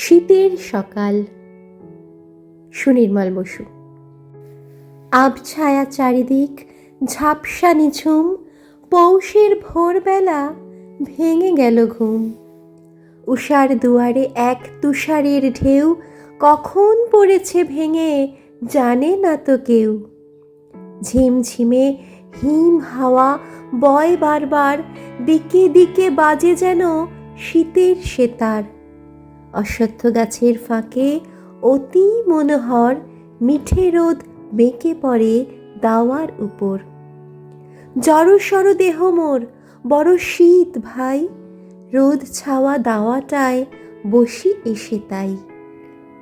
শীতের সকাল। সুনির্মল বসু। আবছায়া চারিদিক, ঝাপসা নিঝুম, পৌষের ভোরবেলা ভেঙে গেল ঘুম। উষার দুয়ারে এক তুষারের ঢেউ, কখন পড়েছে ভেঙে জানে না তো কেউ। ঝিমঝিমে হিম হাওয়া বয় বারবার, দিকে দিকে বাজে যেন শীতের সেতার। অশ্বত্থ গাছের ফাঁকে অতি মনোহর মিঠে রোদ বেঁকে পড়ে দাওয়ার উপর। জড়সড় দেহ মোর, বড় শীত ভাই, রোদ ছাওয়া দাওয়াটায় বসি এসে তাই।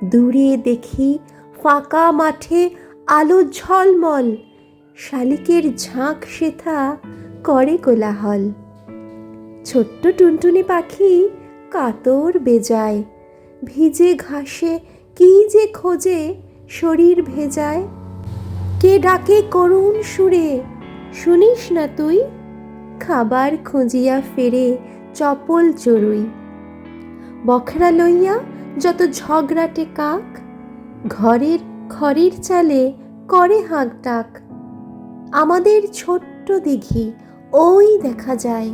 দূরে দেখি ফাঁকা মাঠে আলো ঝলমল, শালিকের ঝাঁক সেথা করে কোলাহল। ছোট্ট টুনটুনি পাখি কাতর বেজায়, ভিজে ঘাসে কি যে খোঁজে শরীর ভেজায়। কে ডাকে করুণ সুরে, শুনিস না তুই? খাবার খুঁজিয়া ফেরে চপল চড়ুই। বখরা লইয়া যত ঝগড়াটে কাক, ঘরের খড়ের চালে করে হাঁক ডাক। আমাদের ছোট্ট দিঘি ওই দেখা যায়,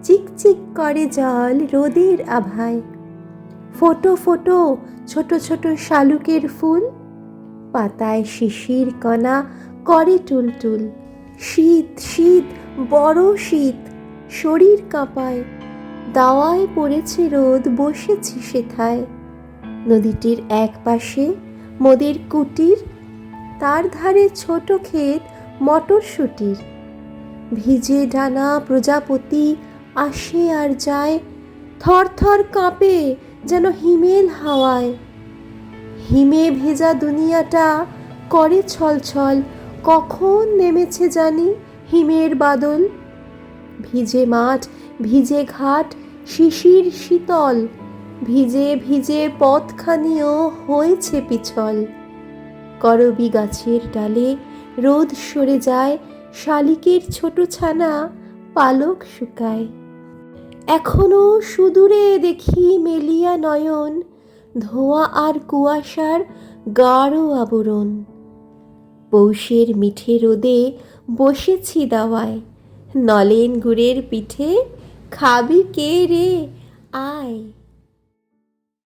চিকচিক করে জল রোদের আভায়। ফোটো ফোটো ছোট ছোট শালুকের ফুল, পাতায় শিশির কণা করে টুলটুল। শীত শীত বড় শীত, শরীর কাঁপায়, দাওয়ায় পড়েছে রোদ বসেছি সেথায়। নদীটির এক পাশে মোদের কুটির, তার ধারে ছোট ক্ষেত মটরশুঁটির। ভিজে ডানা প্রজাপতি আসে আর যায়, থর থর কাঁপে যেন হিমেল হাওয়ায়। হিমে ভেজা দুনিয়াটা করে ছলছল, কখন নেমেছে জানি হিমের বাদল। ভিজে মাঠ ভিজে ঘাট শিশির শীতল, ভিজে ভিজে পথখানিও হয়েছে পিছল। করবী গাছের ডালে রোদ সরে যায়, শালিকের ছোট ছানা পালক শুকায়। এখনো সুদূরে দেখি মেলিয়া নয়ন, ধোঁয়া আর কুয়াশার গাঢ় আবরণ। পৌষের মিঠে রোদে বসেছি দাওয়ায়, নলেন গুড়ের পিঠে খাবি কে রে আয়।